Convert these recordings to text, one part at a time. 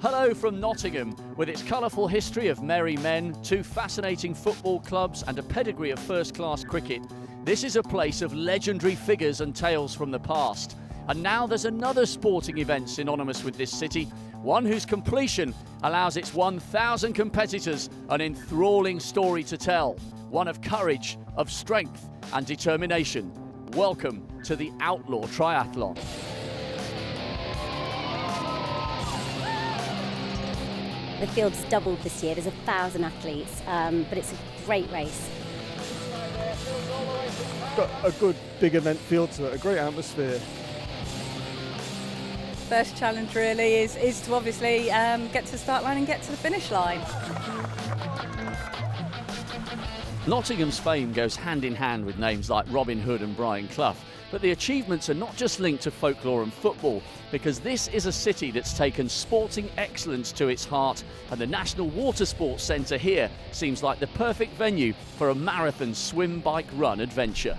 Hello from Nottingham. With its colourful history of merry men, two fascinating football clubs and a pedigree of first-class cricket, this is a place of legendary figures and tales from the past. And now there's another sporting event synonymous with this city, one whose completion allows its 1,000 competitors an enthralling story to tell, one of courage, of strength and determination. Welcome to the Outlaw Triathlon. The field's doubled this year, there's 1,000 athletes, but it's a great race. Got a good big event feel to it, a great atmosphere. First challenge really is to obviously get to the start line and get to the finish line. Nottingham's fame goes hand in hand with names like Robin Hood and Brian Clough, but the achievements are not just linked to folklore and football, because this is a city that's taken sporting excellence to its heart, and the National Water Sports Centre here seems like the perfect venue for a marathon swim, bike, run adventure.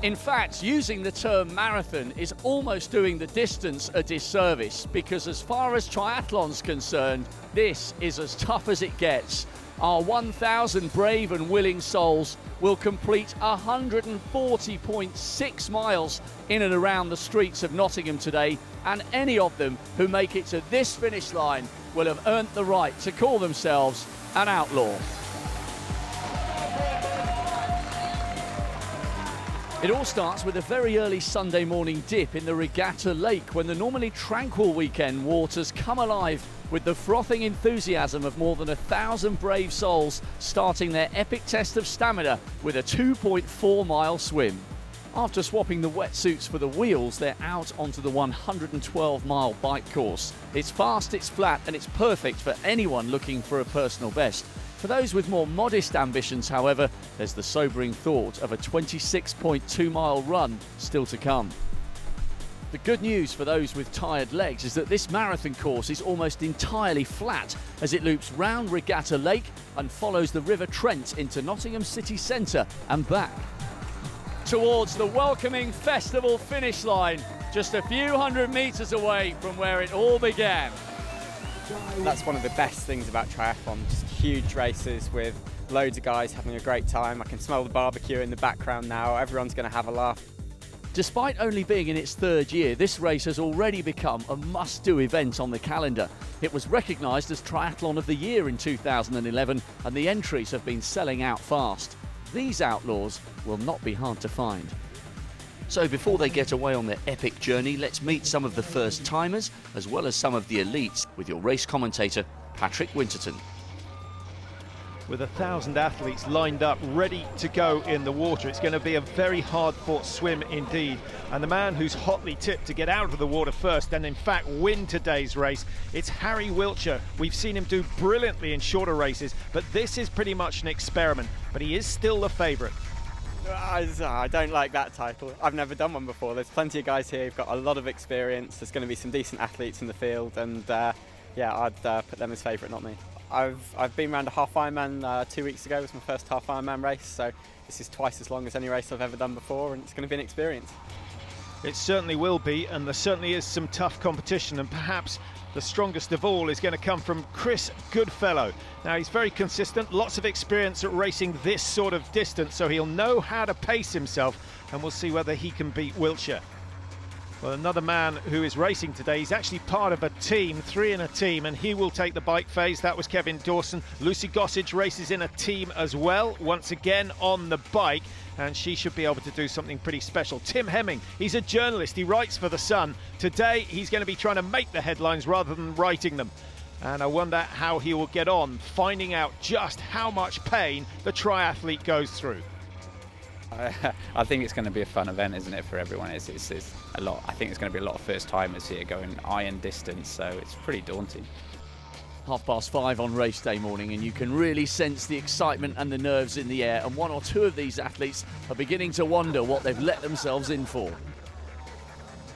In fact, using the term marathon is almost doing the distance a disservice, because as far as triathlon's concerned, this is as tough as it gets. Our 1,000 brave and willing souls will complete 140.6 miles in and around the streets of Nottingham today, and any of them who make it to this finish line will have earned the right to call themselves an outlaw. It all starts with a very early Sunday morning dip in the Regatta Lake, when the normally tranquil weekend waters come alive with the frothing enthusiasm of more than 1,000 brave souls starting their epic test of stamina with a 2.4 mile swim. After swapping the wetsuits for the wheels, they're out onto the 112 mile bike course. It's fast, it's flat, and it's perfect for anyone looking for a personal best. For those with more modest ambitions, however, there's the sobering thought of a 26.2 mile run still to come. The good news for those with tired legs is that this marathon course is almost entirely flat, as it loops round Regatta Lake and follows the River Trent into Nottingham city centre and back, towards the welcoming festival finish line, just a few hundred metres away from where it all began. That's one of the best things about triathlon, just huge races with loads of guys having a great time. I can smell the barbecue in the background now, everyone's going to have a laugh. Despite only being in its third year, this race has already become a must-do event on the calendar. It was recognised as Triathlon of the Year in 2011, and the entries have been selling out fast. These outlaws will not be hard to find. So before they get away on their epic journey, let's meet some of the first-timers as well as some of the elites with your race commentator, Patrick Winterton. With 1,000 athletes lined up, ready to go in the water. It's going to be a very hard-fought swim indeed. And the man who's hotly tipped to get out of the water first and in fact win today's race, it's Harry Wiltshire. We've seen him do brilliantly in shorter races, but this is pretty much an experiment. But he is still the favourite. I don't like that title. I've never done one before. There's plenty of guys here who've got a lot of experience. There's going to be some decent athletes in the field, and yeah, I'd put them as favourite, not me. I've been around a half Ironman 2 weeks ago. It was my first half Ironman race, so this is twice as long as any race I've ever done before, and it's going to be an experience. It certainly will be, and there certainly is some tough competition, and perhaps the strongest of all is going to come from Chris Goodfellow. Now, he's very consistent, lots of experience at racing this sort of distance, so he'll know how to pace himself, and we'll see whether he can beat Wiltshire. Well, another man who is racing today, he's actually part of a team, three in a team, and he will take the bike phase. That was Kevin Dawson. Lucy Gossage races in a team as well, once again on the bike, and she should be able to do something pretty special. Tim Hemming, he's a journalist, he writes for The Sun. Today, he's going to be trying to make the headlines rather than writing them. And I wonder how he will get on, finding out just how much pain the triathlete goes through. I think it's going to be a fun event, isn't it, for everyone? It's a lot. I think it's going to be a lot of first-timers here going iron distance, so it's pretty daunting. 5:30 on race day morning, and you can really sense the excitement and the nerves in the air, and one or two of these athletes are beginning to wonder what they've let themselves in for.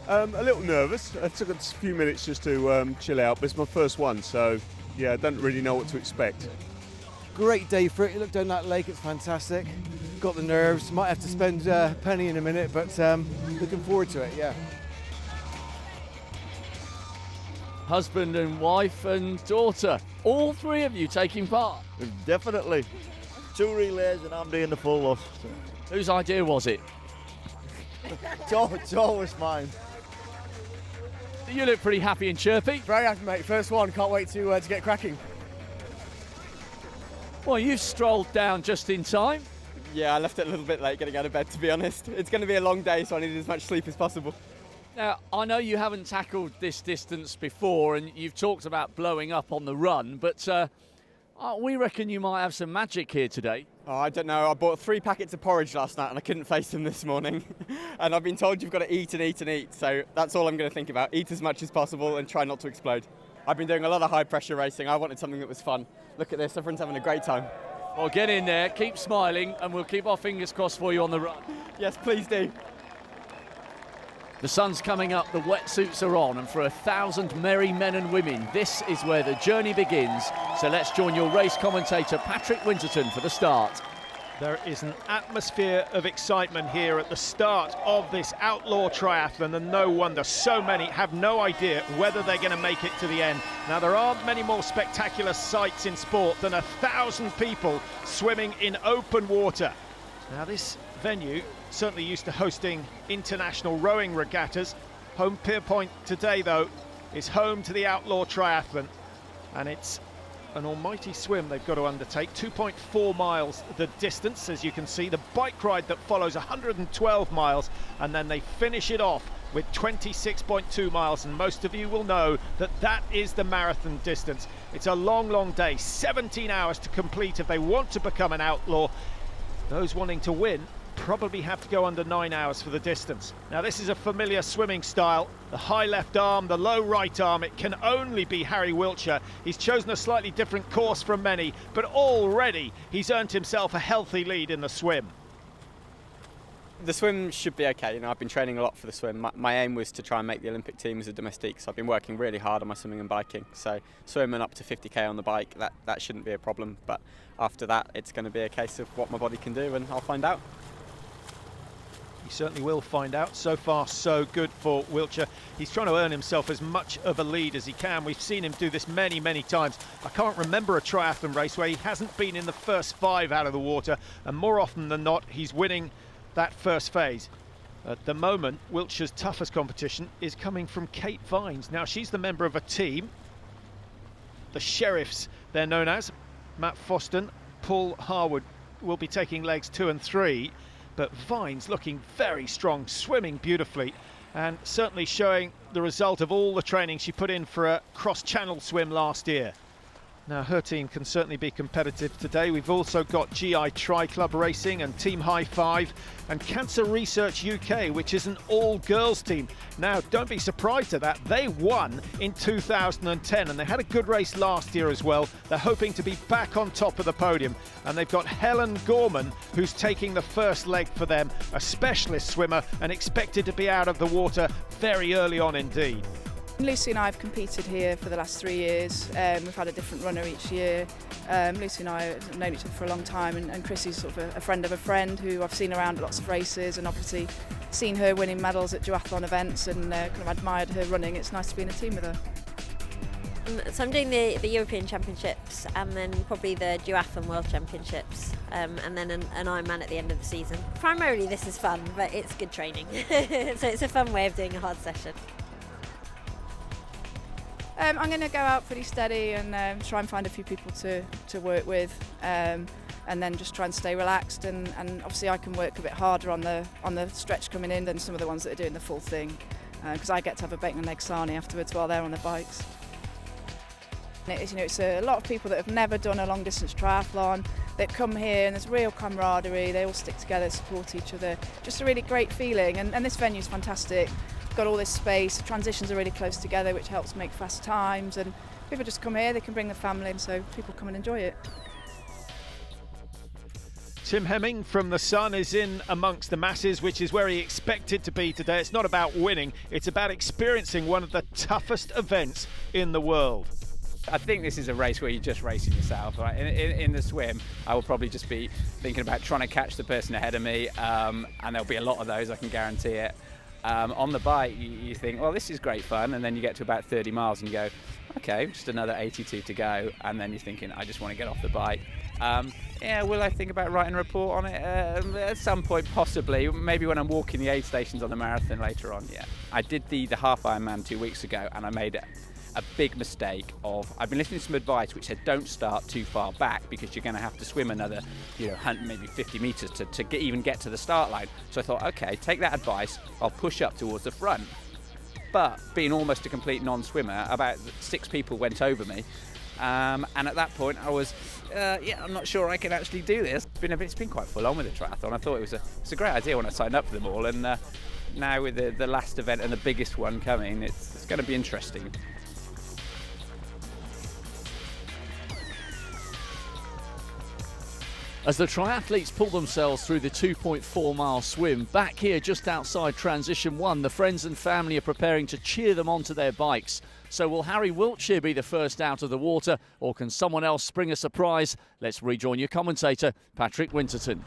A little nervous. It took us a few minutes just to chill out, but it's my first one, so yeah, I don't really know what to expect. Great day for it. You look down that lake, it's fantastic. got the nerves. Might have to spend a penny in a minute, but looking forward to it, yeah. Husband and wife and daughter, all three of you taking part. Definitely. 2 relays and I'm doing the full loss. Whose idea was it? It's always mine. You look pretty happy and chirpy. Very happy, mate. First one. Can't wait to get cracking. Well, you've strolled down just in time. Yeah, I left it a little bit late getting out of bed, to be honest. It's going to be a long day, so I needed as much sleep as possible. Now, I know you haven't tackled this distance before and you've talked about blowing up on the run, but we reckon you might have some magic here today. Oh, I don't know. I bought 3 packets of porridge last night and I couldn't face them this morning. And I've been told you've got to eat and eat and eat, so that's all I'm going to think about. Eat as much as possible and try not to explode. I've been doing a lot of high pressure racing. I wanted something that was fun. Look at this, everyone's having a great time. Well, get in there, keep smiling, and we'll keep our fingers crossed for you on the run. Yes, please do. The sun's coming up, the wetsuits are on, and for 1,000 merry men and women, this is where the journey begins. So let's join your race commentator, Patrick Winterton, for the start. There is an atmosphere of excitement here at the start of this Outlaw Triathlon, and no wonder so many have no idea whether they're going to make it to the end. Now, there aren't many more spectacular sights in sport than 1,000 people swimming in open water. Now, this venue certainly used to hosting international rowing regattas. Home Pier Point today, though, is home to the Outlaw Triathlon, and it's an almighty swim they've got to undertake. 2.4 miles the distance, as you can see. The bike ride that follows 112 miles, and then they finish it off with 26.2 miles, and most of you will know that that is the marathon distance. It's a long, long day, 17 hours to complete if they want to become an outlaw. Those wanting to win probably have to go under 9 hours for the distance. Now, this is a familiar swimming style. The high left arm, the low right arm, it can only be Harry Wiltshire. He's chosen a slightly different course from many, but already he's earned himself a healthy lead in the swim. The swim should be okay. You know, I've been training a lot for the swim. My aim was to try and make the Olympic team as a domestique, so I've been working really hard on my swimming and biking. So swimming up to 50k on the bike, that shouldn't be a problem. But after that, it's going to be a case of what my body can do, and I'll find out. He certainly will find out. So far, so good for Wiltshire. He's trying to earn himself as much of a lead as he can. We've seen him do this many, many times. I can't remember a triathlon race where he hasn't been in the first 5 out of the water, and more often than not, he's winning that first phase. At the moment, Wiltshire's toughest competition is coming from Kate Vines. Now, she's the member of a team, the Sheriffs, they're known as. Matt Foston, Paul Harwood will be taking legs 2 and 3. But Vines looking very strong, swimming beautifully, and certainly showing the result of all the training she put in for a cross-channel swim last year. Now, her team can certainly be competitive today. We've also got GI Tri-Club Racing and Team High Five and Cancer Research UK, which is an all-girls team. Now, don't be surprised at that. They won in 2010, and they had a good race last year as well. They're hoping to be back on top of the podium. And they've got Helen Gorman, who's taking the first leg for them, a specialist swimmer and expected to be out of the water very early on indeed. Lucy and I have competed here for the last 3 years. We've had a different runner each year. Lucy and I have known each other for a long time, and Chrissy's sort of a friend of a friend who I've seen around at lots of races, and obviously seen her winning medals at duathlon events, and kind of admired her running. It's nice to be in a team with her. So I'm doing the European Championships and then probably the Duathlon World Championships and then an Ironman at the end of the season. Primarily this is fun, but it's good training. So it's a fun way of doing a hard session. I'm going to go out pretty steady and try and find a few people to work with, and then just try and stay relaxed. And obviously I can work a bit harder on the stretch coming in than some of the ones that are doing the full thing, because I get to have a bacon and egg sarnie afterwards while they're on the bikes. It's a lot of people that have never done a long distance triathlon that come here, and there's real camaraderie. They all stick together, support each other. Just a really great feeling, and this venue's fantastic. Got all this space, the transitions are really close together, which helps make fast times, and people just come here, they can bring the family, and so people come and enjoy it. Tim Hemming from The Sun is in amongst the masses, which is where he expected to be today. It's not about winning, it's about experiencing one of the toughest events in the world. I think this is a race where you're just racing yourself, right? In the swim, I will probably just be thinking about trying to catch the person ahead of me, and there'll be a lot of those, I can guarantee it. On the bike, you think, well, this is great fun, and then you get to about 30 miles and you go, okay, just another 82 to go, and then you're thinking, I just want to get off the bike. Yeah, will I think about writing a report on it? At some point, possibly. Maybe when I'm walking the aid stations on the marathon later on, yeah. I did the half Ironman 2 weeks ago, and I made a big mistake of, I've been listening to some advice which said don't start too far back because you're going to have to swim another, maybe 50 metres to even get to the start line. So I thought, okay, take that advice, I'll push up towards the front. But being almost a complete non-swimmer, about 6 people went over me. And at that point I was, I'm not sure I can actually do this. It's been quite full on with the triathlon. I thought it's a great idea when I signed up for them all, and now with the last event and the biggest one coming, it's going to be interesting. As the triathletes pull themselves through the 2.4 mile swim, back here just outside Transition 1, the friends and family are preparing to cheer them onto their bikes. So will Harry Wiltshire be the first out of the water, or can someone else spring a surprise? Let's rejoin your commentator, Patrick Winterton.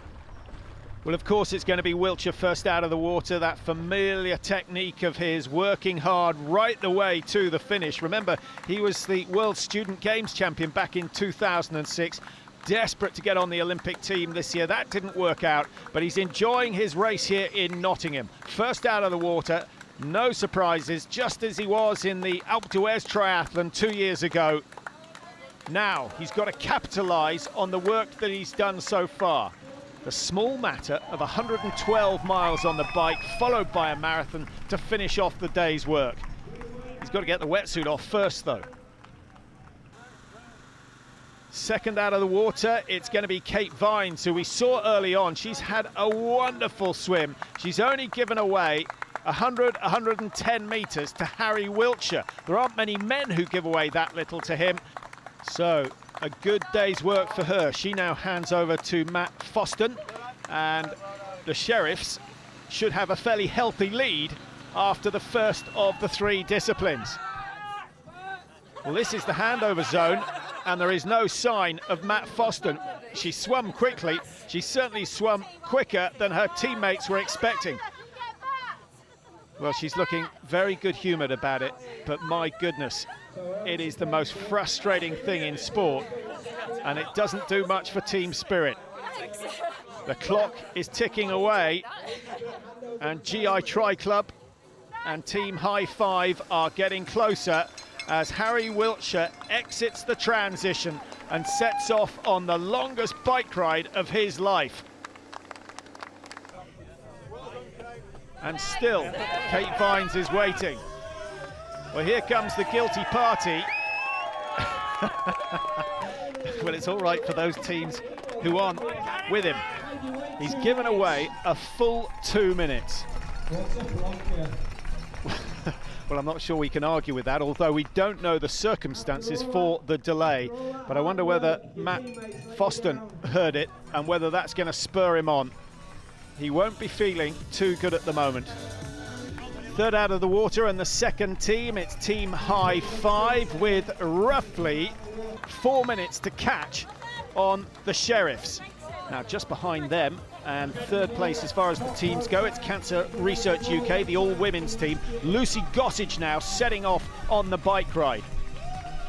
Well, of course, it's going to be Wiltshire first out of the water. That familiar technique of his, working hard right the way to the finish. Remember, he was the World Student Games champion back in 2006. Desperate to get on the Olympic team this year. That didn't work out, but he's enjoying his race here in Nottingham. First out of the water, no surprises, just as he was in the Alpe d'Huez triathlon 2 years ago. Now he's got to capitalise on the work that he's done so far. The small matter of 112 miles on the bike, followed by a marathon to finish off the day's work. He's got to get the wetsuit off first, though. Second out of the water, it's going to be Kate Vines, who we saw early on. She's had a wonderful swim. She's only given away 110 metres to Harry Wiltshire. There aren't many men who give away that little to him. So a good day's work for her. She now hands over to Matt Foston, and the Sheriffs should have a fairly healthy lead after the first of the 3 disciplines. Well, this is the handover zone, and there is no sign of Matt Foston. She swum quickly. She certainly swum quicker than her teammates were expecting. Well, she's looking very good-humoured about it, but my goodness, it is the most frustrating thing in sport, and it doesn't do much for team spirit. The clock is ticking away, and GI Tri Club and Team High Five are getting closer as Harry Wiltshire exits the transition and sets off on the longest bike ride of his life. And still, Kate Vines is waiting. Well, here comes the guilty party. Well, it's all right for those teams who aren't with him. He's given away a full 2 minutes. Well, I'm not sure we can argue with that, although we don't know the circumstances for the delay. But I wonder whether Matt Foston heard it and whether that's going to spur him on. He won't be feeling too good at the moment. Third out of the water, and the second team, it's Team High Five with roughly 4 minutes to catch on the Sheriffs. Now just behind them, and third place as far as the teams go, it's Cancer Research UK, the all-women's team. Lucy Gossage now setting off on the bike ride.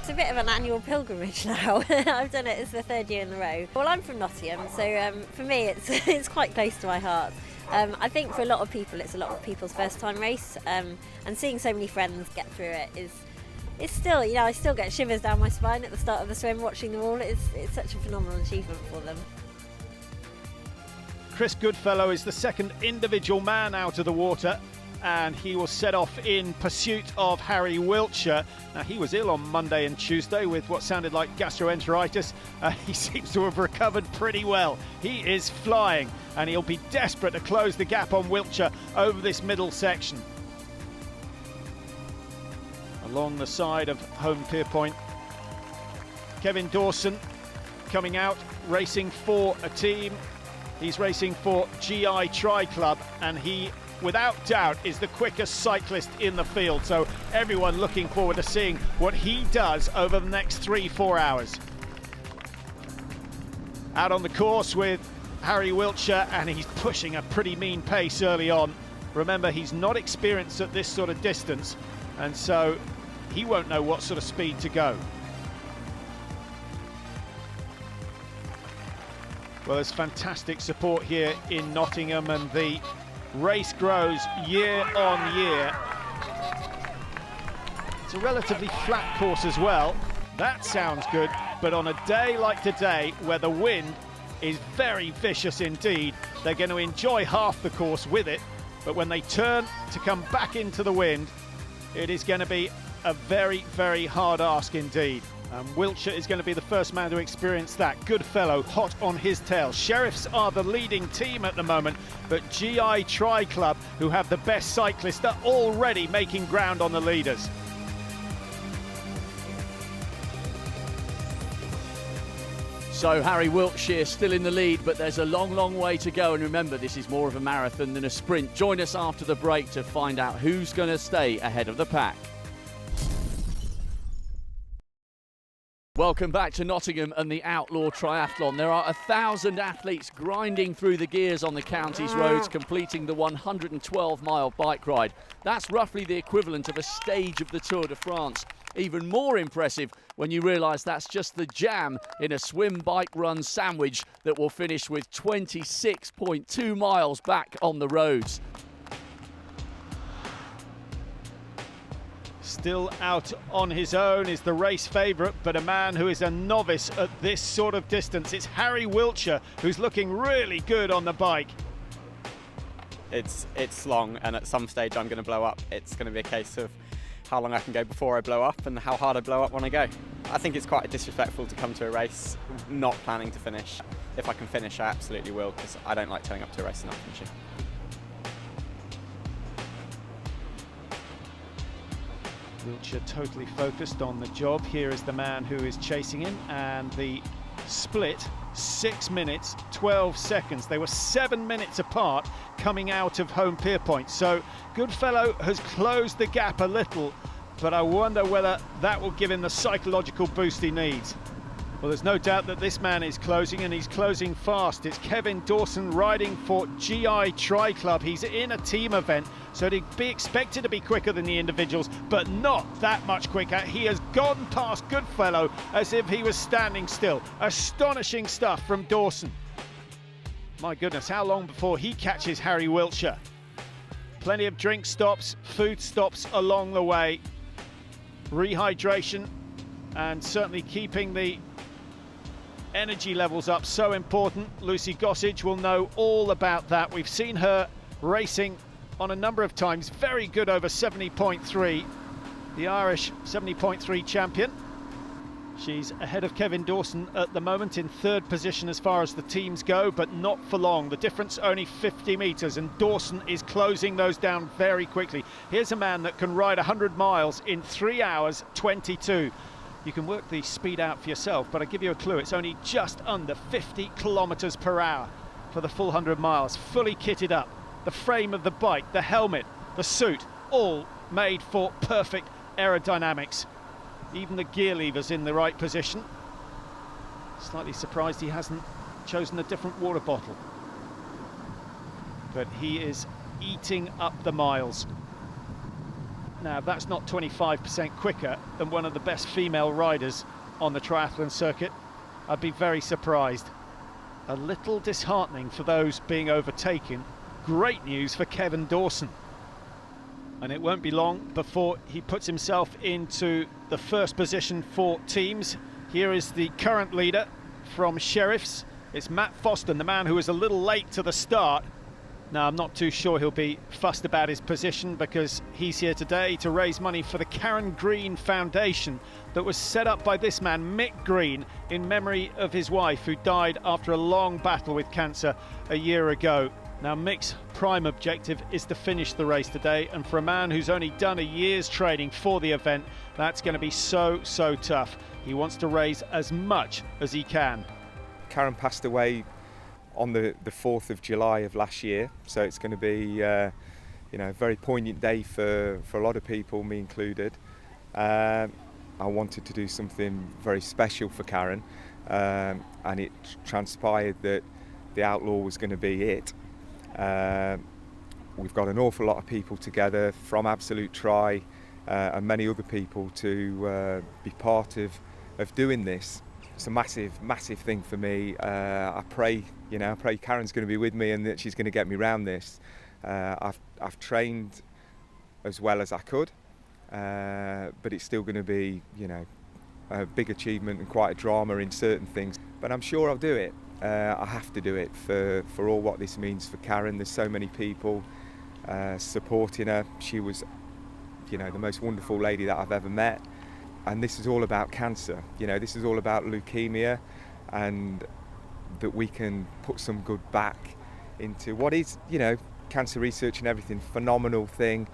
It's a bit of an annual pilgrimage now. I've done it, it's the 3rd year in a row. Well, I'm from Nottingham, so for me it's quite close to my heart. I think for a lot of people it's a lot of people's first time race, and seeing so many friends get through it it's still, I still get shivers down my spine at the start of the swim watching them all. It's such a phenomenal achievement for them. Chris Goodfellow is the second individual man out of the water, and he will set off in pursuit of Harry Wiltshire. Now, he was ill on Monday and Tuesday with what sounded like gastroenteritis. He seems to have recovered pretty well. He is flying, and he'll be desperate to close the gap on Wiltshire over this middle section. Along the side of home Pierpoint, Kevin Dawson coming out, racing for a team. He's racing for GI Tri Club, and he without doubt, is the quickest cyclist in the field. So everyone looking forward to seeing what he does over the next 3-4 hours. Out on the course with Harry Wiltshire, and he's pushing a pretty mean pace early on. Remember, he's not experienced at this sort of distance, and so he won't know what sort of speed to go. Well, there's fantastic support here in Nottingham, and the race grows year on year. It's a relatively flat course as well. That sounds good, but on a day like today, where the wind is very vicious indeed, they're going to enjoy half the course with it, but when they turn to come back into the wind, it is going to be a very, very hard ask indeed. Wiltshire is going to be the first man to experience that. Goodfellow hot on his tail. Sheriffs are the leading team at the moment, but GI Tri Club, who have the best cyclists, are already making ground on the leaders. So Harry Wiltshire still in the lead, but there's a long, long way to go. And remember, this is more of a marathon than a sprint. Join us after the break to find out who's going to stay ahead of the pack. Welcome back to Nottingham and the Outlaw Triathlon. There are 1,000 athletes grinding through the gears on the county's roads, completing the 112-mile bike ride. That's roughly the equivalent of a stage of the Tour de France. Even more impressive when you realise that's just the jam in a swim, bike, run sandwich that will finish with 26.2 miles back on the roads. Still out on his own is the race favourite, but a man who is a novice at this sort of distance. It's Harry Wiltshire, who's looking really good on the bike. It's long, and at some stage I'm going to blow up. It's going to be a case of how long I can go before I blow up and how hard I blow up when I go. I think it's quite disrespectful to come to a race not planning to finish. If I can finish, I absolutely will, because I don't like turning up to a race and not finishing. Wiltshire totally focused on the job. Here is the man who is chasing him, and the split 6 minutes 12 seconds. They were 7 minutes apart coming out of home pier point, so Goodfellow has closed the gap a little, but I wonder whether that will give him the psychological boost he needs. Well, there's no doubt that this man is closing, and he's closing fast. It's Kevin Dawson riding for GI Tri Club. He's in a team event, so he'd be expected to be quicker than the individuals, but not that much quicker. He has gone past Goodfellow as if he was standing still. Astonishing stuff from Dawson. My goodness, how long before he catches Harry Wiltshire? Plenty of drink stops, food stops along the way. Rehydration, and certainly keeping the energy levels up, so important. Lucy Gossage will know all about that. We've seen her racing on a number of times. Very good over 70.3, the Irish 70.3 champion. She's ahead of Kevin Dawson at the moment, in third position as far as the teams go, but not for long. The difference only 50 metres, and Dawson is closing those down very quickly. Here's a man that can ride 100 miles in 3 hours 22. You can work the speed out for yourself, but I give you a clue, it's only just under 50 kilometres per hour for the full 100 miles, fully kitted up. The frame of the bike, the helmet, the suit, all made for perfect aerodynamics. Even the gear levers in the right position. Slightly surprised he hasn't chosen a different water bottle. But he is eating up the miles. Now, that's not 25% quicker than one of the best female riders on the triathlon circuit. I'd be very surprised. A little disheartening for those being overtaken. Great news for Kevin Dawson. And it won't be long before he puts himself into the first position for teams. Here is the current leader from Sheriffs. It's Matt Foston, the man who was a little late to the start. Now, I'm not too sure he'll be fussed about his position, because he's here today to raise money for the Karen Green Foundation that was set up by this man, Mick Green, in memory of his wife, who died after a long battle with cancer a year ago. Now, Mick's prime objective is to finish the race today, and for a man who's only done a year's training for the event, that's going to be so tough. He wants to raise as much as he can. Karen passed away on the 4th of July of last year, so it's going to be you know, very poignant day for a lot of people, me included. I wanted to do something very special for Karen, and it transpired that the Outlaw was going to be it. We've got an awful lot of people together from Absolute Tri and many other people to be part of doing this. It's a massive thing for me. I pray Karen's going to be with me and that she's going to get me round this. I've trained as well as I could, but it's still going to be, you know, a big achievement and quite a drama in certain things. But I'm sure I'll do it. I have to do it for all what this means for Karen. There's so many people supporting her. She was, you know, the most wonderful lady that I've ever met. And this is all about cancer. You know, this is all about leukemia, and that we can put some good back into what is, you know, cancer research and everything, phenomenal thing.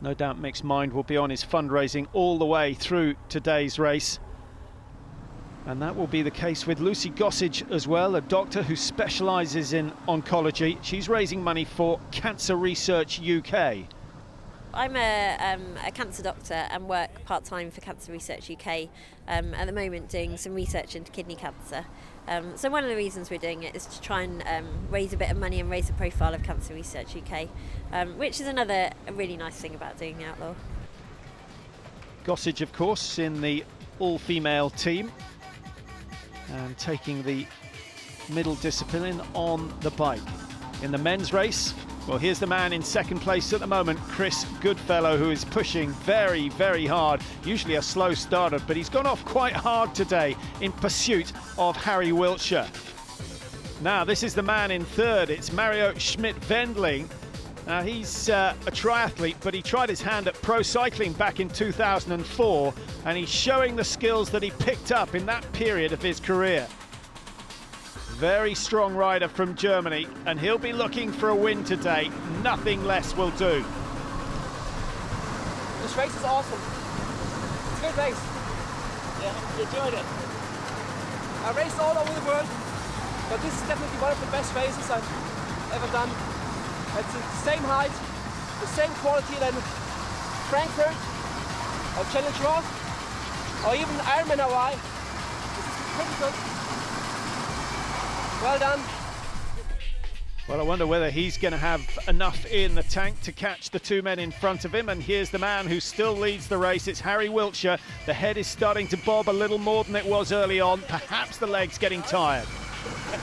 No doubt Mick's mind will be on his fundraising all the way through today's race. And that will be the case with Lucy Gossage as well, a doctor who specialises in oncology. She's raising money for Cancer Research UK. I'm a cancer doctor and work part-time for Cancer Research UK, at the moment doing some research into kidney cancer. So one of the reasons we're doing it is to try and raise a bit of money and raise the profile of Cancer Research UK, which is another really nice thing about doing the Outlaw. Gossage, of course, in the all-female team and taking the middle discipline on the bike. In the men's race, well, here's the man in second place at the moment, Chris Goodfellow, who is pushing very, very hard. Usually a slow starter, but he's gone off quite hard today in pursuit of Harry Wiltshire. Now, this is the man in third. It's Mario Schmidt-Wendling. Now, he's a triathlete, but he tried his hand at pro cycling back in 2004, and he's showing the skills that he picked up in that period of his career. Very strong rider from Germany, and he'll be looking for a win today. Nothing less will do. This race is awesome. It's a good race. Yeah, you enjoyed it. I raced all over the world, but this is definitely one of the best races I've ever done. It's the same height, the same quality than Frankfurt or Challenge Roth or even Ironman Hawaii. This is pretty good. Well done. Well, I wonder whether he's going to have enough in the tank to catch the two men in front of him. And here's the man who still leads the race. It's Harry Wiltshire. The head is starting to bob a little more than it was early on. Perhaps the leg's getting tired.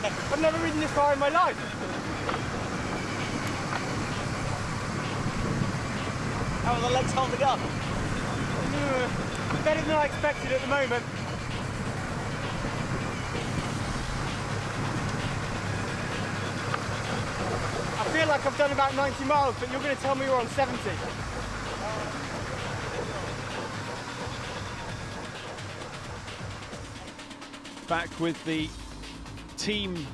I've never ridden this far in my life. How are the legs holding up? Better than I expected at the moment. I feel like I've done about 90 miles, but you're going to tell me we're on 70. Back with the team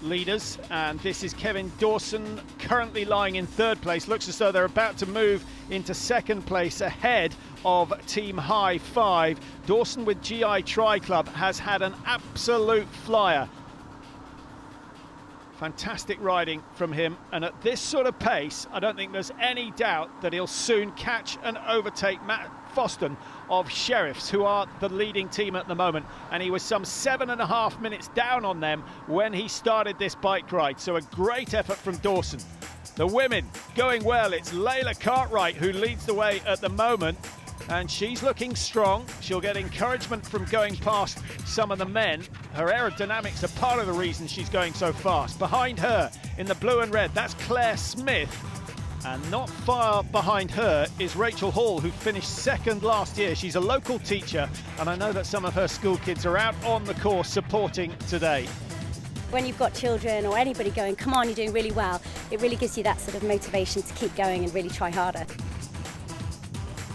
leaders, and this is Kevin Dawson, currently lying in third place. Looks as though they're about to move into second place ahead of Team High Five. Dawson with GI Tri Club has had an absolute flyer. Fantastic riding from him, and at this sort of pace, I don't think there's any doubt that he'll soon catch and overtake Matt Foston of Sheriffs, who are the leading team at the moment, and he was some 7.5 minutes down on them when he started this bike ride. So a great effort from Dawson. The women going well. It's Layla Cartwright who leads the way at the moment, and she's looking strong. She'll get encouragement from going past some of the men. Her aerodynamics are part of the reason she's going so fast. Behind her in the blue and red, that's Claire Smith. And not far behind her is Rachel Hall, who finished second last year. She's a local teacher, and I know that some of her school kids are out on the course supporting today. When you've got children or anybody going, come on, you're doing really well, it really gives you that sort of motivation to keep going and really try harder.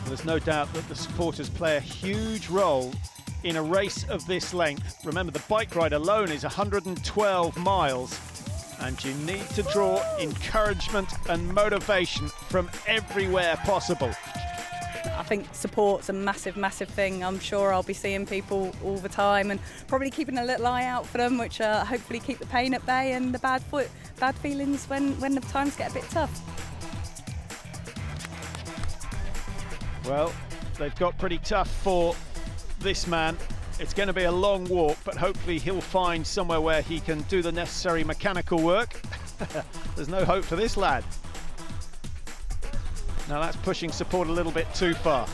There's no doubt that the supporters play a huge role in a race of this length. Remember, the bike ride alone is 112 miles, and you need to draw encouragement and motivation from everywhere possible. I think support's a massive, massive thing. I'm sure I'll be seeing people all the time and probably keeping a little eye out for them, which hopefully keep the pain at bay and the bad feelings when the times get a bit tough. Well, they've got pretty tough for this man. It's going to be a long walk, but hopefully he'll find somewhere where he can do the necessary mechanical work. There's no hope for this lad. Now that's pushing support a little bit too far.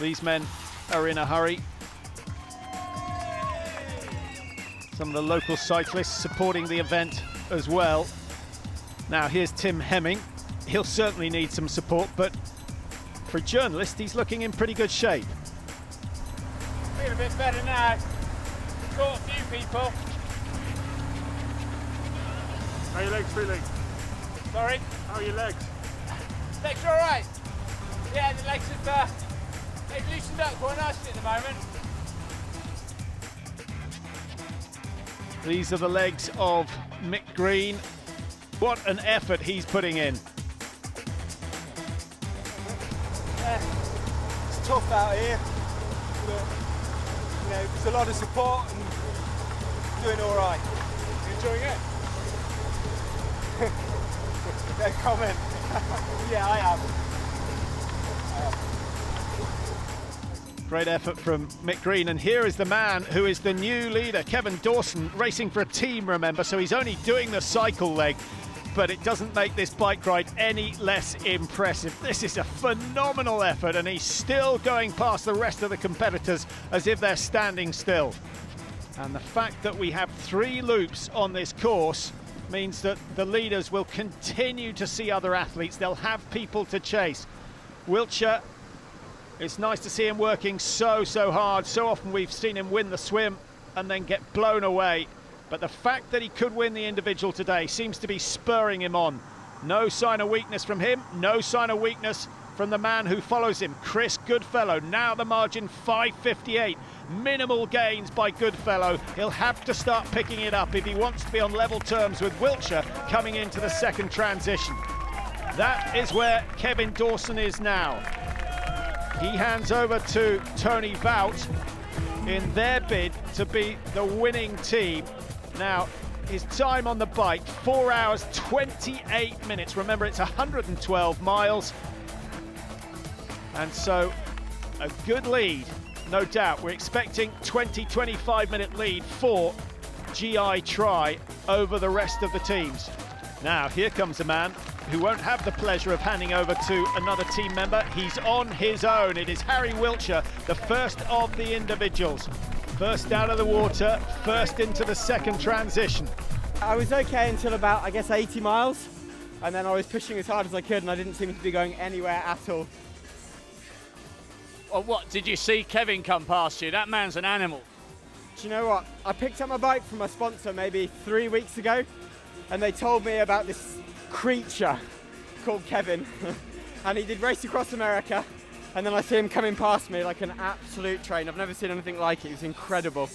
These men are in a hurry. Some of the local cyclists supporting the event as well. Now here's Tim Hemming. He'll certainly need some support, but for a journalist, he's looking in pretty good shape. Feel a bit better now. Caught a few people. How are your legs feeling? Sorry? How are your legs? Legs are alright. Yeah, the legs have they've loosened up quite nicely at the moment. These are the legs of Mick Green. What an effort he's putting in. Yeah, it's tough out here, but there's a lot of support and doing all right. You enjoying it? No comment. Yeah, I am. Great effort from Mick Green, and here is the man who is the new leader, Kevin Dawson, racing for a team, remember, so he's only doing the cycle leg, but it doesn't make this bike ride any less impressive. This is a phenomenal effort, and he's still going past the rest of the competitors as if they're standing still. And the fact that we have 3 loops on this course means that the leaders will continue to see other athletes. They'll have people to chase. Wiltshire, it's nice to see him working so hard. So often we've seen him win the swim and then get blown away. But the fact that he could win the individual today seems to be spurring him on. No sign of weakness from him, no sign of weakness from the man who follows him, Chris Goodfellow. Now the margin 5:58. Minimal gains by Goodfellow. He'll have to start picking it up if he wants to be on level terms with Wiltshire coming into the second transition. That is where Kevin Dawson is now. He hands over to Tony Vout in their bid to be the winning team. Now, his time on the bike, 4 hours, 28 minutes. Remember, it's 112 miles. And so, a good lead, no doubt. We're expecting 20-25 minute lead for GI Tri over the rest of the teams. Now, here comes a man who won't have the pleasure of handing over to another team member. He's on his own. It is Harry Wiltshire, the first of the individuals. First out of the water, first into the second transition. I was okay until about, I guess, 80 miles. And then I was pushing as hard as I could and I didn't seem to be going anywhere at all. Well, what, did you see Kevin come past you? That man's an animal. Do you know what? I picked up my bike from my sponsor maybe 3 weeks ago and they told me about this creature called Kevin and he did race across America and then I see him coming past me like an absolute train. I've never seen anything like it. It was incredible.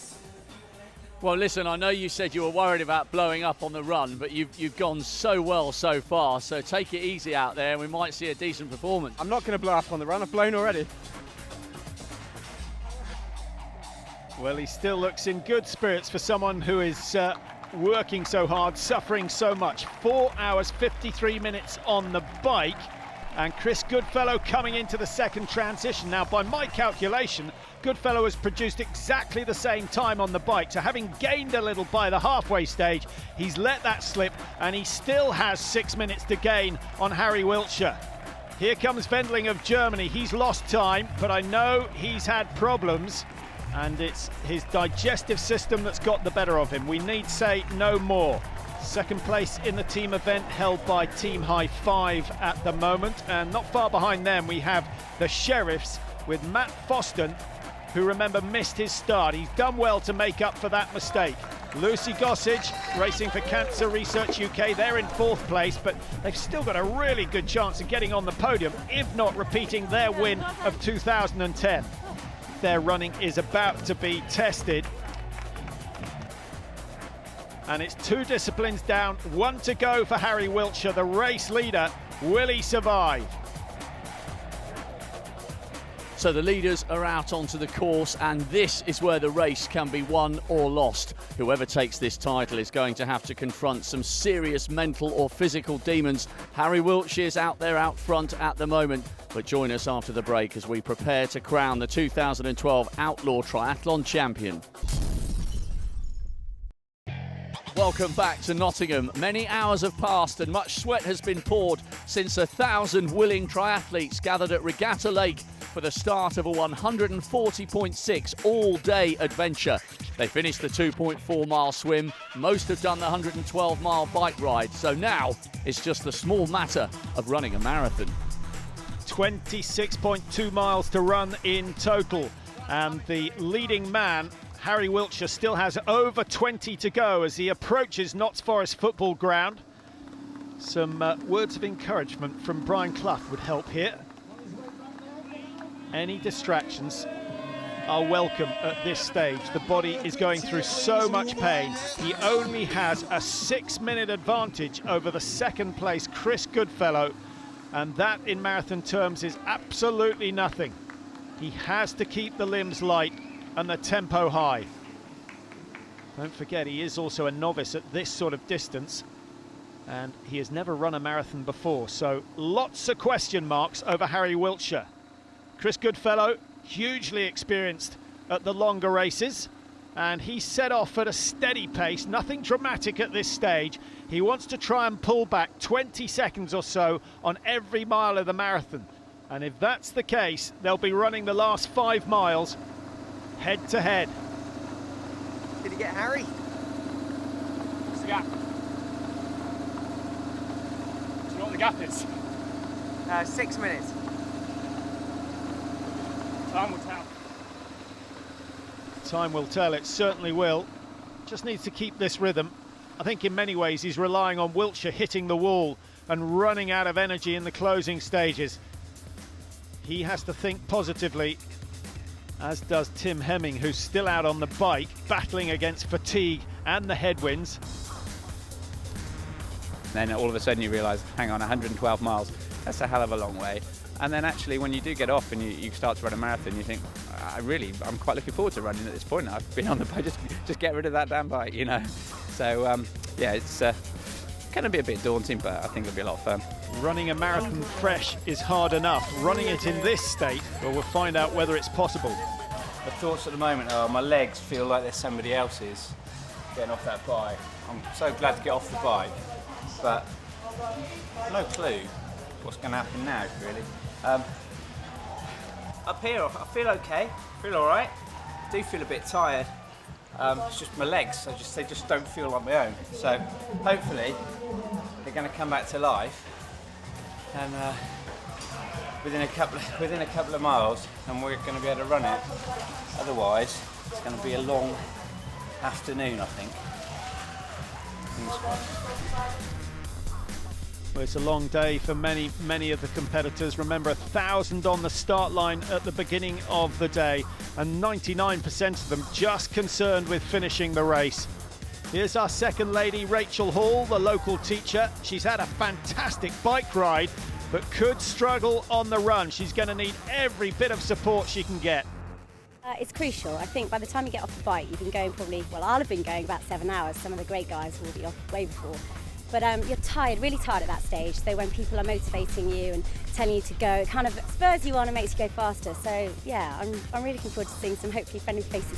Well, listen, I know you said you were worried about blowing up on the run, but you've gone so well so far, so take it easy out there and we might see a decent performance. I'm not going to blow up on the run. I've blown already. Well, he still looks in good spirits for someone who is working so hard, suffering so much. 4 hours, 53 minutes on the bike. And Chris Goodfellow coming into the second transition. Now, by my calculation, Goodfellow has produced exactly the same time on the bike. So having gained a little by the halfway stage, he's let that slip and he still has 6 minutes to gain on Harry Wiltshire. Here comes Wendling of Germany. He's lost time, but I know he's had problems. And it's his digestive system that's got the better of him. We need say no more. Second place in the team event held by Team High 5 at the moment. And not far behind them we have the Sheriffs with Matt Foston, who remember missed his start. He's done well to make up for that mistake. Lucy Gossage racing for Cancer Research UK. They're in 4th place, but they've still got a really good chance of getting on the podium, if not repeating their win of 2010. Their running is about to be tested. And it's 2 disciplines down, 1 to go for Harry Wiltshire, the race leader. Will he survive? So the leaders are out onto the course, and this is where the race can be won or lost. Whoever takes this title is going to have to confront some serious mental or physical demons. Harry Wiltshire's out there out front at the moment, but join us after the break as we prepare to crown the 2012 Outlaw Triathlon champion. Welcome back to Nottingham. Many hours have passed and much sweat has been poured since 1,000 willing triathletes gathered at Regatta Lake for the start of a 140.6 all-day adventure. They finished the 2.4-mile swim. Most have done the 112-mile bike ride. So now it's just the small matter of running a marathon. 26.2 miles to run in total. And the leading man, Harry Wiltshire, still has over 20 to go as he approaches Notts Forest football ground. Some words of encouragement from Brian Clough would help here. Any distractions are welcome at this stage. The body is going through so much pain. He only has a 6-minute advantage over the second place Chris Goodfellow, and that in marathon terms is absolutely nothing. He has to keep the limbs light and the tempo high. Don't forget, he is also a novice at this sort of distance, and he has never run a marathon before, so lots of question marks over Harry Wiltshire. Chris Goodfellow, hugely experienced at the longer races, and he set off at a steady pace, nothing dramatic at this stage. He wants to try and pull back 20 seconds or so on every mile of the marathon, and if that's the case, they'll be running the last 5 miles head to head. Did he get Harry? What's the gap? Do you know what the gap is? 6 minutes. Time will tell. Time will tell, it certainly will. Just needs to keep this rhythm. I think in many ways he's relying on Wiltshire hitting the wall and running out of energy in the closing stages. He has to think positively, as does Tim Hemming, who's still out on the bike, battling against fatigue and the headwinds. Then all of a sudden you realise, hang on, 112 miles, that's a hell of a long way. And then actually when you do get off and you start to run a marathon, you think, I'm quite looking forward to running at this point. I've been on the bike, just get rid of that damn bike, you know. So yeah, it's going to be a bit daunting, but I think it'll be a lot of fun. Running a marathon fresh is hard enough. Running it in this state, well, we'll find out whether it's possible. The thoughts at the moment are my legs feel like there's somebody else's getting off that bike. I'm so glad to get off the bike, but no clue what's going to happen now, really. Up here, I feel okay, I feel all right. I do feel a bit tired. It's just my legs, they just don't feel like my own. So hopefully they're going to come back to life, and within a couple of miles, and we're going to be able to run it. Otherwise, it's going to be a long afternoon, I think. Well, it's a long day for many of the competitors. Remember, 1,000 on the start line at the beginning of the day, and 99% of them just concerned with finishing the race. Here's our second lady, Rachel Hall, the local teacher. She's had a fantastic bike ride, but could struggle on the run. She's going to need every bit of support she can get. It's crucial. I think by the time you get off the bike, you've been going I'll have been going about 7 hours. Some of the great guys will be off way before. But you're tired, really tired at that stage. So when people are motivating you and telling you to go, it kind of spurs you on and makes you go faster. So yeah, I'm really looking forward to seeing some hopefully friendly faces.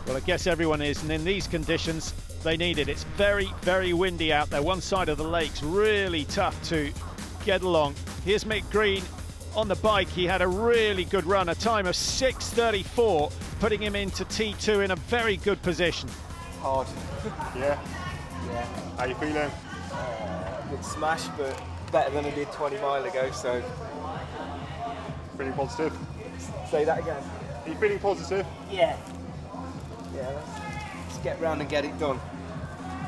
Well, I guess everyone is, and in these conditions, they need it. It's very, very windy out there. One side of the lake's really tough to get along. Here's Mick Green on the bike. He had a really good run, a time of 6:34, putting him into T2 in a very good position. Hard. Yeah. How you feeling? Good smash, but better than I did 20 miles ago, so... Feeling positive? Say that again. Are you feeling positive? Yeah. Yeah, let's get round and get it done.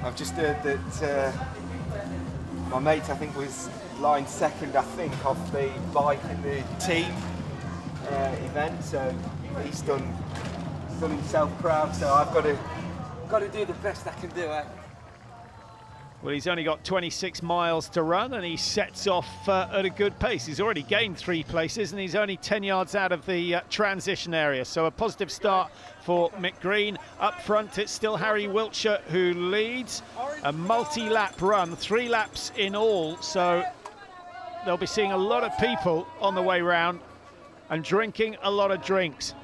I've just heard that my mate, I think, was lying second, off the bike in the team event, so he's done himself proud, so I've got to do the best I can do, eh? Well, he's only got 26 miles to run, and he sets off at a good pace. He's already gained 3 places, and he's only 10 yards out of the transition area. So a positive start for Mick Green. Up front, it's still Harry Wiltshire who leads. A multi-lap run, 3 laps in all. So they'll be seeing a lot of people on the way round and drinking a lot of drinks.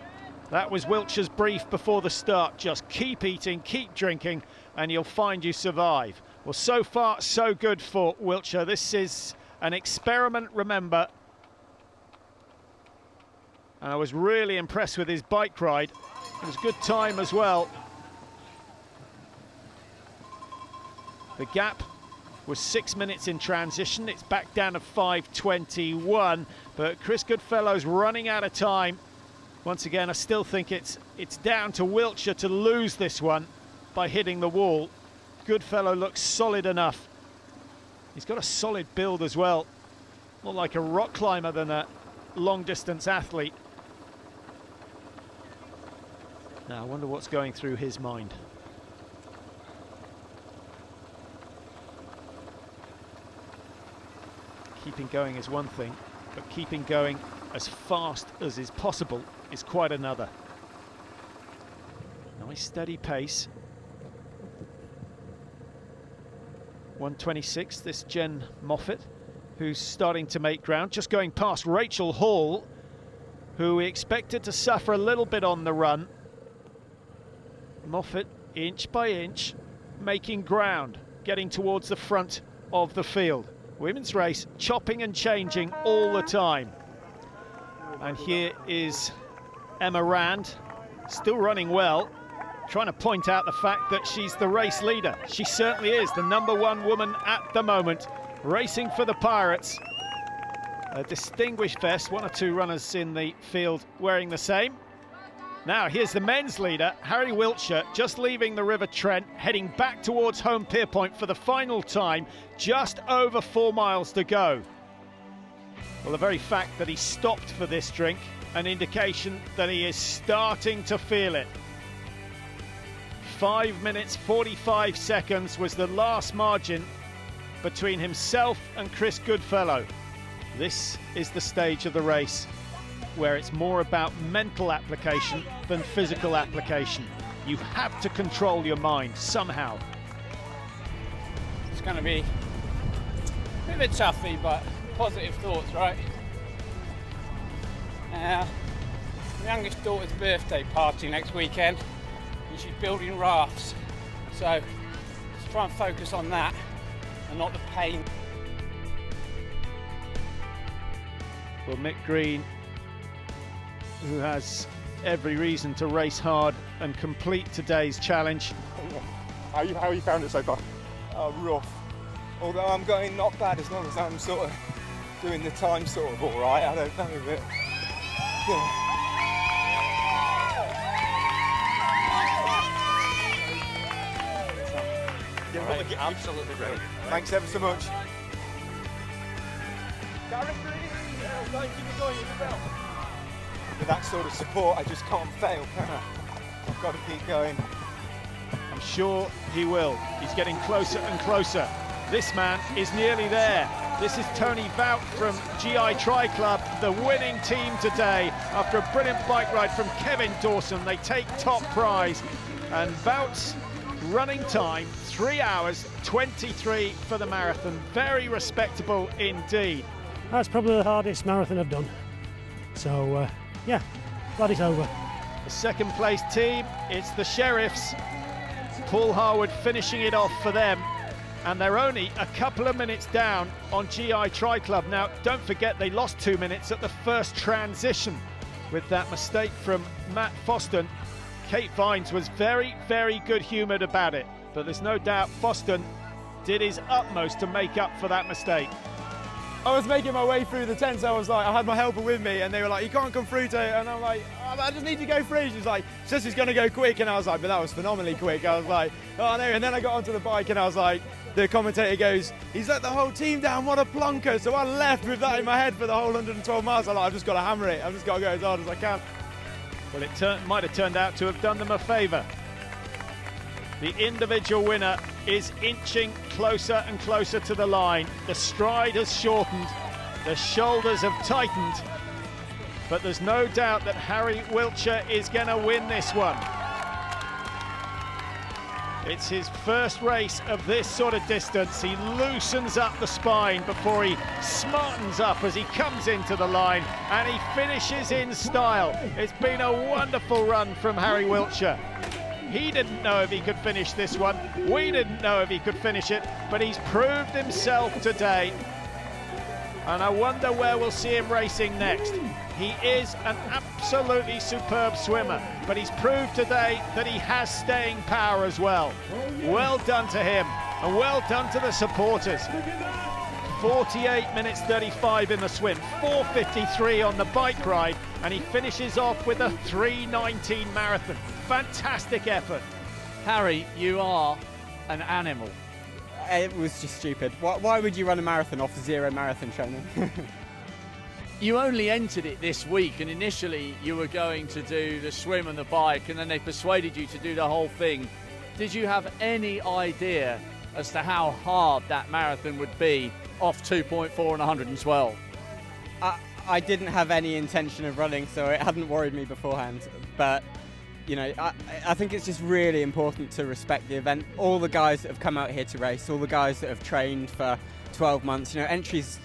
That was Wiltshire's brief before the start. Just keep eating, keep drinking, and you'll find you survive. Well, so far, so good for Wiltshire. This is an experiment, remember. And I was really impressed with his bike ride. It was a good time as well. The gap was 6 minutes in transition. It's back down to 5:21. But Chris Goodfellow's running out of time. Once again, I still think it's down to Wiltshire to lose this one by hitting the wall. Goodfellow looks solid enough. He's got a solid build as well. More like a rock climber than a long-distance athlete. Now, I wonder what's going through his mind. Keeping going is one thing, but keeping going as fast as is possible is quite another. Nice steady pace. 1:26, this Jen Moffat, who's starting to make ground, just going past Rachel Hall, who we expected to suffer a little bit on the run. Moffat, inch by inch, making ground, getting towards the front of the field. Women's race, chopping and changing all the time. And here is Emma Rand, still running well, trying to point out the fact that she's the race leader. She certainly is the #1 woman at the moment, racing for the Pirates. A distinguished vest, 1 or 2 runners in the field wearing the same. Now here's the men's leader, Harry Wiltshire, just leaving the River Trent, heading back towards home Pierpoint for the final time, just over 4 miles to go. Well, the very fact that he stopped for this drink, an indication that he is starting to feel it. 5 minutes 45 seconds was the last margin between himself and Chris Goodfellow. This is the stage of the race where it's more about mental application than physical application. You have to control your mind somehow. It's going to be a bit toughy, but positive thoughts, right? Now, my youngest daughter's birthday party next weekend, and she's building rafts. So let's try and focus on that and not the pain. Well, Mick Green, who has every reason to race hard and complete today's challenge. How you found it so far? Rough. Although I'm going not bad as long as I'm sort of doing the time sort of all right. I don't know if it. Yeah. Right, absolutely great. Thanks ever so much. With that sort of support, I just can't fail, can I? I've got to keep going. I'm sure he will. He's getting closer and closer. This man is nearly there. This is Tony Vout from GI Tri Club, the winning team today. After a brilliant bike ride from Kevin Dawson, they take top prize. And Vout's running time, 3 hours 23 for the marathon. Very respectable indeed. That's probably the hardest marathon I've done. So, yeah, glad it's over. The second place team, it's the Sheriffs. Paul Harwood finishing it off for them. And they're only a couple of minutes down on GI Tri Club. Now, don't forget they lost 2 minutes at the first transition with that mistake from Matt Foston. Kate Vines was very, very good-humoured about it, but there's no doubt Foston did his utmost to make up for that mistake. I was making my way through the tents. I had my helper with me, and they were like, "You can't come through, and I'm like, "I just need to go through." She's like, "Sis is going to go quick," and I was like, "But that was phenomenally quick." I was like, "Oh no!" And then I got onto the bike, and I was like, the commentator goes, "He's let the whole team down. What a plonker!" So I left with that in my head for the whole 112 miles. I'm like, "I've just got to hammer it. I've just got to go as hard as I can." Well, it might have turned out to have done them a favour. The individual winner is inching closer and closer to the line. The stride has shortened, the shoulders have tightened, but there's no doubt that Harry Wiltshire is going to win this one. It's his first race of this sort of distance. He loosens up the spine before he smartens up as he comes into the line, and he finishes in style. It's been a wonderful run from Harry Wiltshire. He didn't know if he could finish this one. We didn't know if he could finish it, but he's proved himself today. And I wonder where we'll see him racing next. He is an absolutely superb swimmer, but he's proved today that he has staying power as well. Well done to him, and well done to the supporters. 48 minutes 35 in the swim, 4:53 on the bike ride, and he finishes off with a 3:19 marathon. Fantastic effort. Harry, you are an animal. It was just stupid. Why would you run a marathon off zero marathon training? You only entered it this week, and initially you were going to do the swim and the bike, and then they persuaded you to do the whole thing. Did you have any idea as to how hard that marathon would be off 2.4 and 112? I didn't have any intention of running, so it hadn't worried me beforehand. But, you know, I think it's just really important to respect the event. All the guys that have come out here to race, all the guys that have trained for 12 months, you know, entries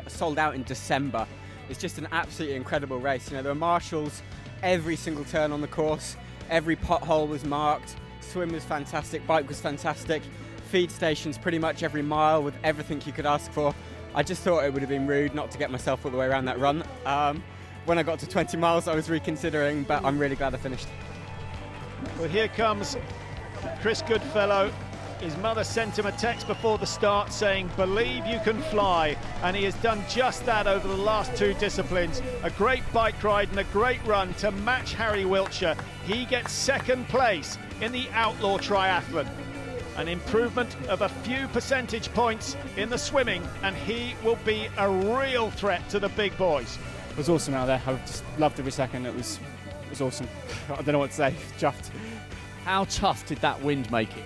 sold out in December. It's just an absolutely incredible race. You know, there were marshals every single turn on the course. Every pothole was marked. Swim was fantastic. Bike was fantastic. Feed stations pretty much every mile with everything you could ask for. I just thought it would have been rude not to get myself all the way around that run. When I got to 20 miles, I was reconsidering, but I'm really glad I finished. Well, here comes Chris Goodfellow. His mother sent him a text before the start saying, "Believe you can fly," and he has done just that over the last two disciplines. A great bike ride and a great run to match Harry Wiltshire. He gets second place in the Outlaw Triathlon. An improvement of a few percentage points in the swimming, and he will be a real threat to the big boys. It was awesome out there. I just loved every second. It was awesome. I don't know what to say. Chuffed. How tough did that wind make it?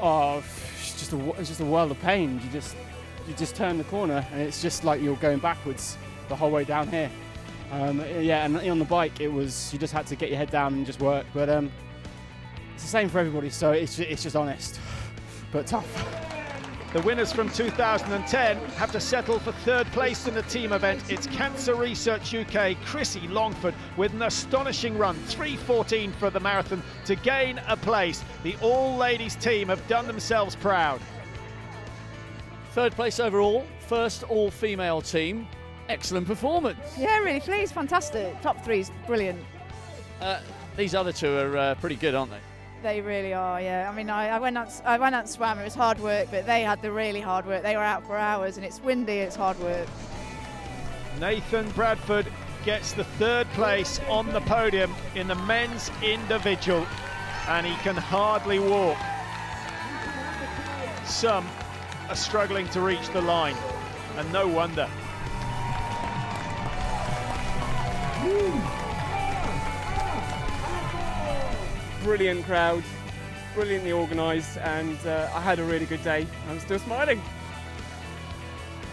Oh, it's just a world of pain. You just turn the corner and it's just like you're going backwards the whole way down here. Yeah, and on the bike you just had to get your head down and just work. But it's the same for everybody, so it's just honest, but tough. The winners from 2010 have to settle for third place in the team event. It's Cancer Research UK, Chrissy Longford, with an astonishing run, 3:14 for the marathon, to gain a place. The all-ladies team have done themselves proud. Third place overall, first all-female team. Excellent performance. Yeah, really pleased, fantastic. Top three's brilliant. These other two are pretty good, aren't they? They really are, yeah. I mean, I went out and swam. It was hard work, but they had the really hard work. They were out for hours, and it's windy. It's hard work. Nathan Bradford gets the third place on the podium in the men's individual, and he can hardly walk. Some are struggling to reach the line, and no wonder. Brilliant crowd, brilliantly organised, and I had a really good day. I'm still smiling.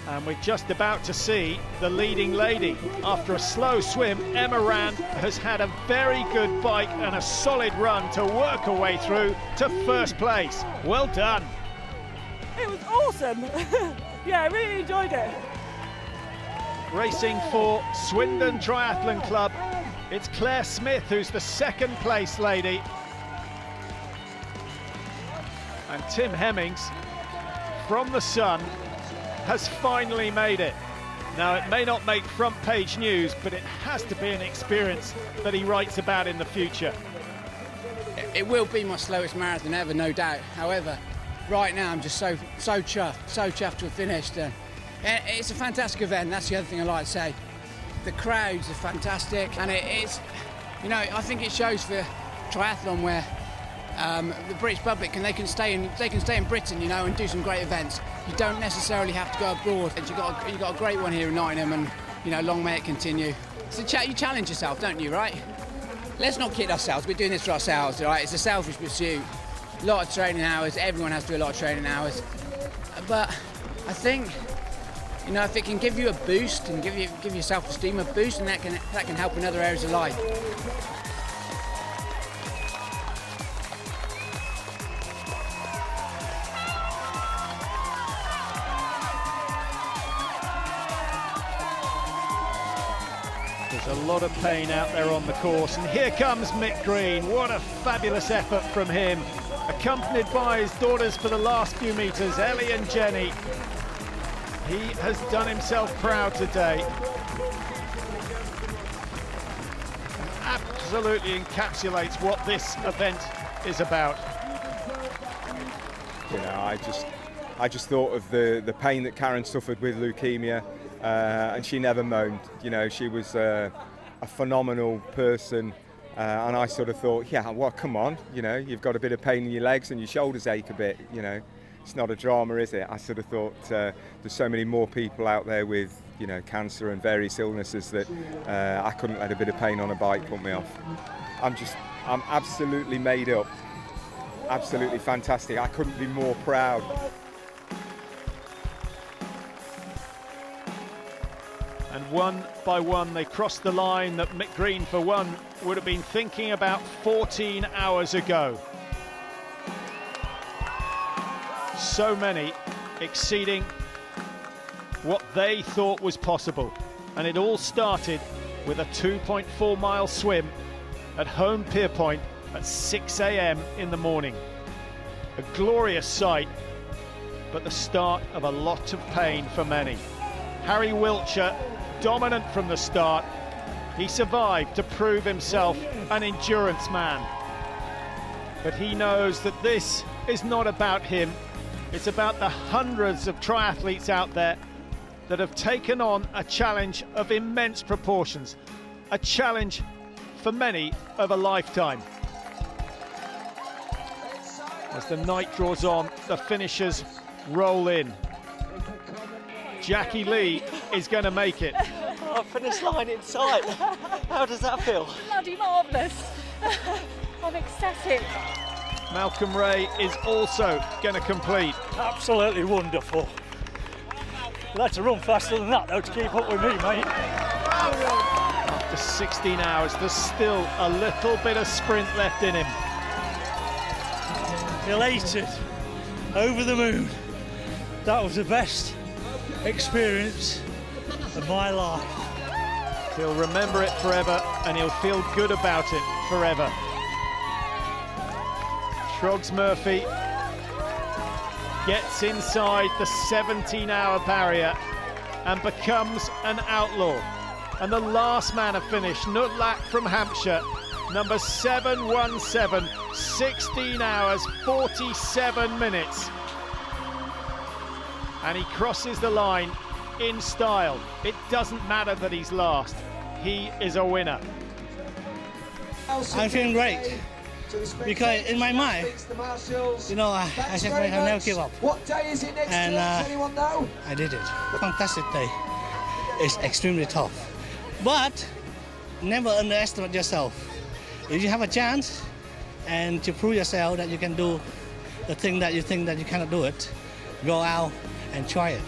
And we're just about to see the leading lady. After a slow swim, Emma Rand has had a very good bike and a solid run to work her way through to first place. Well done. It was awesome. Yeah, I really enjoyed it. Racing for Swindon Triathlon Club, it's Claire Smith who's the second place lady. And Tim Hemmings from the Sun has finally made it. Now, it may not make front page news, but it has to be an experience that he writes about in the future. It will be my slowest marathon ever, no doubt. However, right now I'm just so chuffed to have finished. It's a fantastic event, that's the other thing I like to say. The crowds are fantastic, and it's, you know, I think it shows for triathlon where the British public they can stay in Britain, you know, and do some great events. You don't necessarily have to go abroad. You got a great one here in Nottingham, and you know, long may it continue. So you challenge yourself, don't you, right? Let's not kid ourselves. We're doing this for ourselves, right? It's a selfish pursuit. a lot of training hours. Everyone has to do a lot of training hours. But I think, you know, if it can give you a boost and give your self-esteem a boost, and that can help in other areas of life. There's a lot of pain out there on the course, and here comes Mick Green. What a fabulous effort from him, accompanied by his daughters for the last few metres, Ellie and Jenny. He has done himself proud today. Absolutely encapsulates what this event is about. You know, I just thought of the pain that Karen suffered with leukemia, and she never moaned. You know, she was a phenomenal person, and I sort of thought, yeah, well, come on, you know, you've got a bit of pain in your legs and your shoulders ache a bit, you know. It's not a drama, is it? I sort of thought there's so many more people out there with, you know, cancer and various illnesses that I couldn't let a bit of pain on a bike put me off. I'm absolutely made up. Absolutely fantastic. I couldn't be more proud. And one by one they crossed the line that Mick Green, for one, would have been thinking about 14 hours ago. So many exceeding what they thought was possible. And it all started with a 2.4 mile swim at Home Pier Point at 6 a.m. in the morning. A glorious sight, but the start of a lot of pain for many. Harry Wiltshire, dominant from the start. He survived to prove himself an endurance man. But he knows that this is not about him. It's about the hundreds of triathletes out there that have taken on a challenge of immense proportions, a challenge for many of a lifetime. As the night draws on, the finishers roll in. Jackie Lee is going to make it. Oh, finish line in sight. How does that feel? Bloody marvellous. I'm ecstatic. Malcolm Ray is also going to complete. Absolutely wonderful. You'll have to run faster than that though to keep up with me, mate. After 16 hours, there's still a little bit of sprint left in him. Elated, over the moon. That was the best experience of my life. He'll remember it forever, and he'll feel good about it forever. Trogs Murphy gets inside the 17-hour barrier and becomes an outlaw. And the last man to finish, Nutlak from Hampshire, number 717, 16 hours, 47 minutes. And he crosses the line in style. It doesn't matter that he's last. He is a winner. I'm feeling great. Because in my mind, you know, I said I'll never give up. What day is it next and does anyone know? I did it. Fantastic day. It's extremely tough. But never underestimate yourself. If you have a chance and to prove yourself that you can do the thing that you think that you cannot do it, go out and try it.